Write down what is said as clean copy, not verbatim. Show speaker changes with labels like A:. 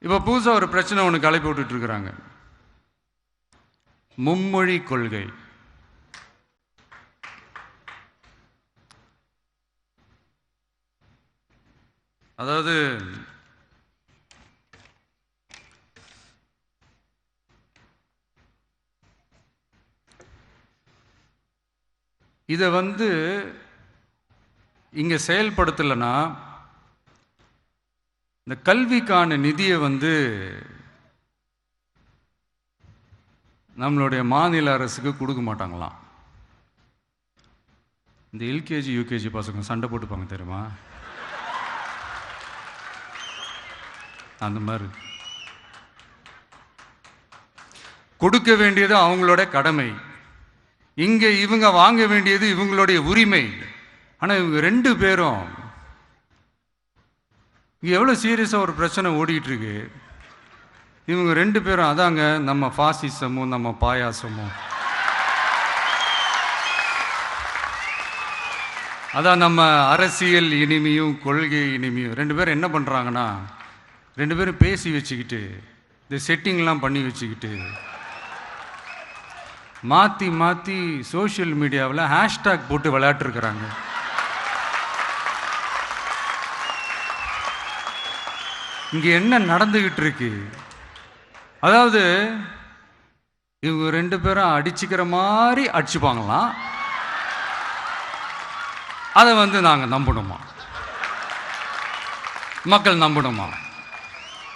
A: இப்போ புதுசாக ஒரு பிரச்சனை ஒன்று கிளப்பி விட்டுட்டு இருக்கிறாங்க. மும்மொழி கொள்கை. அதாவது இதை இங்கே செயல்படுத்தலைன்னா இந்த கல்விக்கான நிதியை நம்மளுடைய மாநில அரசுக்கு கொடுக்க மாட்டாங்களாம். இந்த எல்கேஜி யூகேஜி பசங்க சண்டை போட்டுப்பாங்க தெரியுமா, அந்த மாதிரி கொடுக்க வேண்டியது அவங்களோட கடமை, இங்கே இவங்க வாங்க வேண்டியது இவங்களுடைய உரிமை. ஆனால் இவங்க ரெண்டு பேரும் இங்கே எவ்வளோ சீரியஸாக ஒரு பிரச்சனை ஓடிட்டு இருக்கு. இவங்க ரெண்டு பேரும் அதாங்க நம்ம ஃபாசிசமும் நம்ம பாயாசமும், அதான் நம்ம அரசியல் இனிமையும் கொள்கை இனிமையும். ரெண்டு பேரும் என்ன பண்ணுறாங்கன்னா, ரெண்டு பேரும் பேசி வச்சுக்கிட்டு இந்த செட்டிங்லாம் பண்ணி வச்சுக்கிட்டு மாற்றி மாற்றி சோஷியல் மீடியாவில் ஹேஷ்டாக் போட்டு விளையாட்டுருக்குறாங்க. இங்கே என்ன நடந்துக்கிட்டு இருக்கு, அதாவது இவங்க ரெண்டு பேரும் அடிச்சுக்கிற மாதிரி அடிச்சுப்பாங்களாம். அதை நாங்கள் நம்பணுமா, மக்கள் நம்பணுமா?